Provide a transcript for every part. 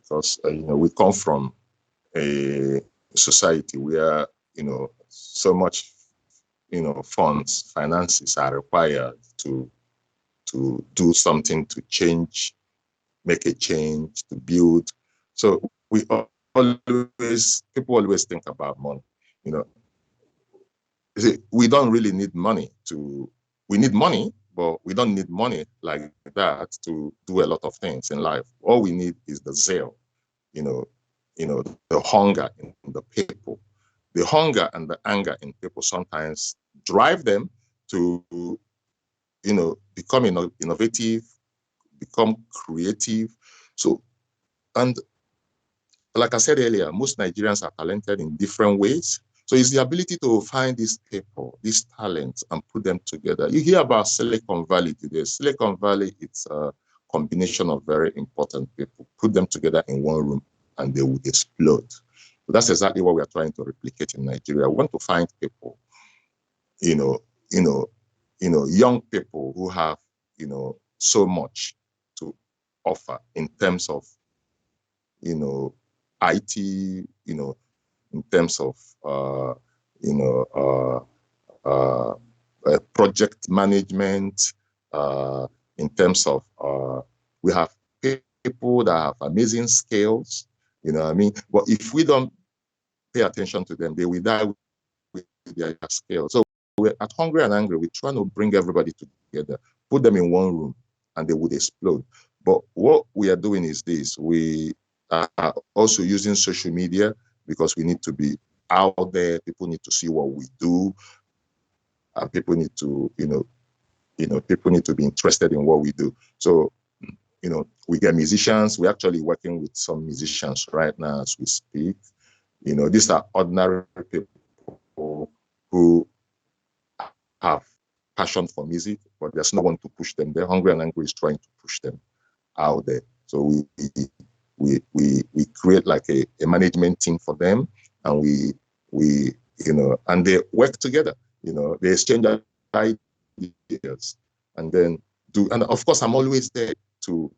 because we come from a society where so much funds, finances are required to do something to change, make a change, to build. So people always think about money. We don't really need money we need money, but we don't need money like that to do a lot of things in life. All we need is the zeal, the hunger in the people. The hunger and the anger in people sometimes drive them to, become innovative, become creative. So, and like I said earlier, most Nigerians are talented in different ways. So it's the ability to find these people, these talents, and put them together. You hear about Silicon Valley today. Silicon Valley, it's a combination of very important people. Put them together in one room and they would explode. So that's exactly what we are trying to replicate in Nigeria. We want to find people, young people who have, so much to offer in terms of, IT, in terms of, project management, in terms of, we have people that have amazing skills, But if we don't pay attention to them, they will die with their skills. So we're at Hungry and Angry, we're trying to bring everybody together, put them in one room, and they would explode. But what we are doing is this. We are also using social media because we need to be out there. People need to see what we do. And people need to, people need to be interested in what we do. So, we get musicians. We're actually working with some musicians right now as we speak. These are ordinary people who have passion for music, but there's no one to push them. They're Hungry and Angry is trying to push them out there. So we create like a management team for them, and we and they work together. They exchange ideas, and then and of course I'm always there to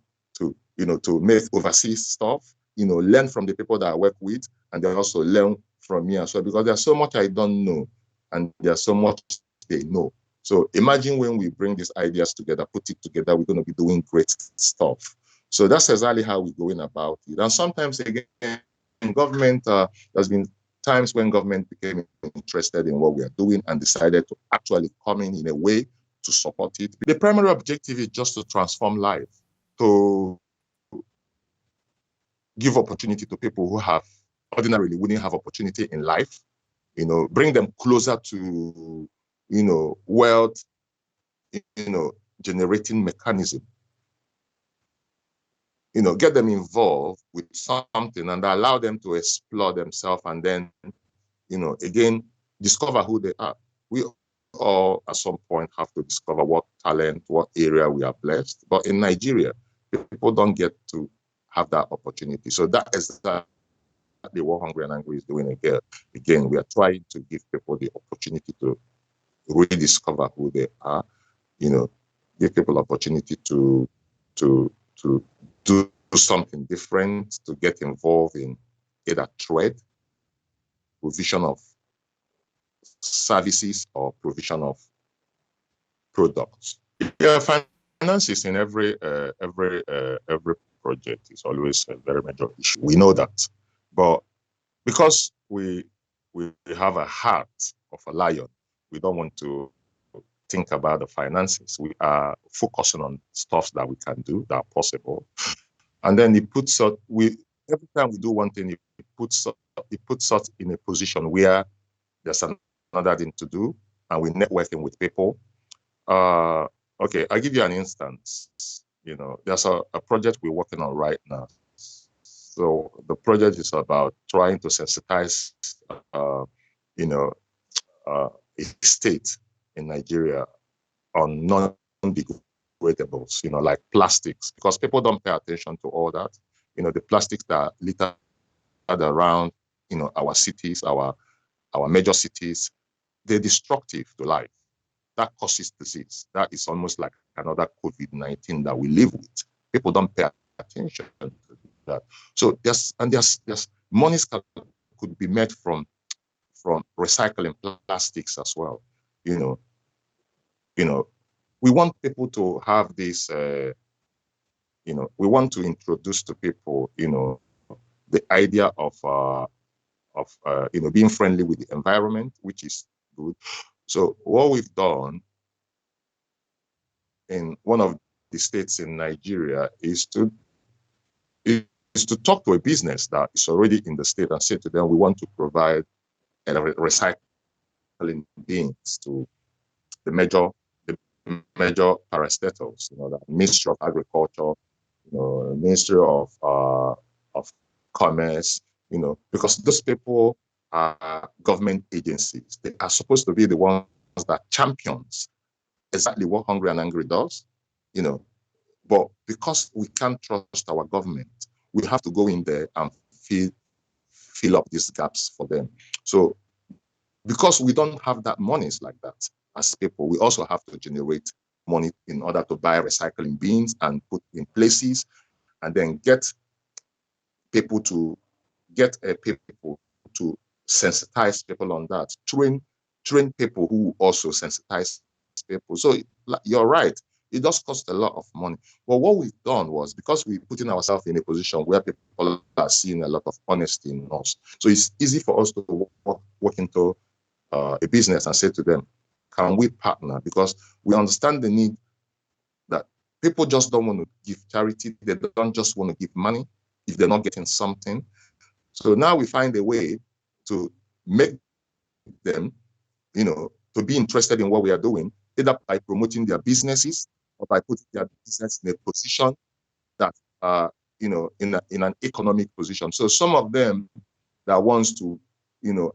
make overseas stuff, learn from the people that I work with, and they also learn from me as well, because there's so much I don't know, and there's so much they know. So imagine when we bring these ideas together, put it together, we're going to be doing great stuff. So that's exactly how we're going about it. And sometimes, again, government, there's been times when government became interested in what we are doing and decided to actually come in a way to support it. The primary objective is just to transform life, to give opportunity to people who have ordinarily wouldn't have opportunity in life, bring them closer to, wealth, generating mechanism, get them involved with something and allow them to explore themselves, and then, again, discover who they are. We all at some point have to discover what talent, what area we are blessed. But in Nigeria, people don't get to have that opportunity. So that is exactly what Hungry and Angry is doing again. Again, we are trying to give people the opportunity to rediscover who they are, give people opportunity to do something different, to get involved in either trade, provision of services, or provision of products. Yeah, finances in every project is always a very major issue. We know that, but because we have a heart of a lion, we don't want to think about the finances. We are focusing on stuff that we can do, that are possible. And then it puts us, every time we do one thing, it puts us in a position where there's another thing to do, and we're networking with people. Okay, I'll give you an instance. There's a project we're working on right now. So the project is about trying to sensitize, a state in Nigeria on non-degradables, like plastics, because people don't pay attention to all that. The plastics that are littered around, our cities, our major cities, they're destructive to life. That causes disease. That is almost like another COVID-19 that we live with. People don't pay attention to it. that. So there's monies could be made from recycling plastics as well. You know, we want people to have this. We want to introduce to people, the idea of being friendly with the environment, which is good. So what we've done in one of the states in Nigeria is to talk to a business that is already in the state and say to them, we want to provide recycling bins to the major parastatals, the Ministry of Agriculture, Ministry of Commerce, because those people are government agencies. They are supposed to be the ones that champions exactly what Hungry and Angry does, but because we can't trust our government, we have to go in there and fill up these gaps for them. So because we don't have that monies like that as people, we also have to generate money in order to buy recycling bins and put in places, and then get people to sensitize people on that, train people who also sensitize people. So you're right, it does cost a lot of money. But what we've done was, because we're putting ourselves in a position where people are seeing a lot of honesty in us, so it's easy for us to walk into a business and say to them, can we partner? Because we understand the need that people just don't want to give charity. They don't just want to give money if they're not getting something. So now we find a way to make them, to be interested in what we are doing, either by promoting their businesses or by putting their business in a position that, in an economic position. So some of them that wants to,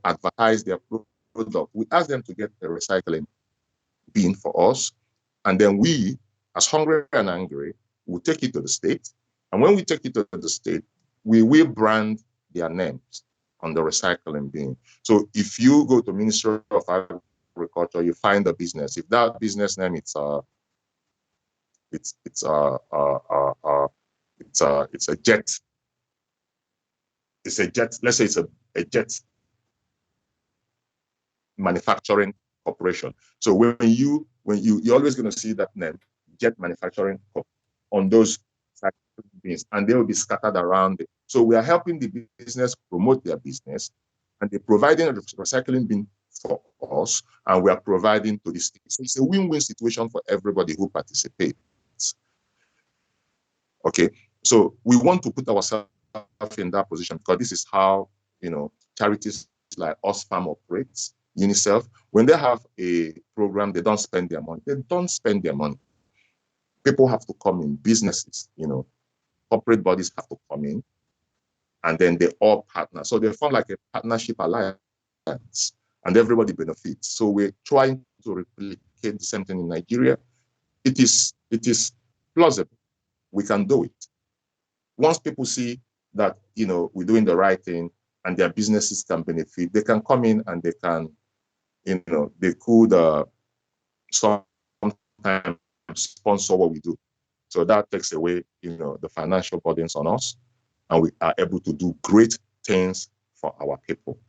advertise their product, we ask them to get a recycling bin for us. And then we, as Hungry and Angry, will take it to the state. And when we take it to the state, we will brand their names on the recycling bin. So if you go to Ministry of Agriculture, you find a business. If that business name it's a jet. It's a jet. Let's say it's a jet manufacturing corporation. So when you're always going to see that name, jet manufacturing, on those bins, and they will be scattered around it. So we are helping the business promote their business, and they're providing a recycling bin for us, and we are providing to the state. So it's a win-win situation for everybody who participates. Okay, so we want to put ourselves in that position, because this is how, charities like Oxfam operates, UNICEF. When they have a program, they don't spend their money. They don't spend their money. People have to come in, businesses, corporate bodies have to come in, and then they all partner. So they form like a partnership alliance, and everybody benefits. So we're trying to replicate the same thing in Nigeria. It is plausible. We can do it. Once people see that, we're doing the right thing and their businesses can benefit, they can come in and they can, they could sometimes sponsor what we do. So that takes away, the financial burdens on us, and we are able to do great things for our people.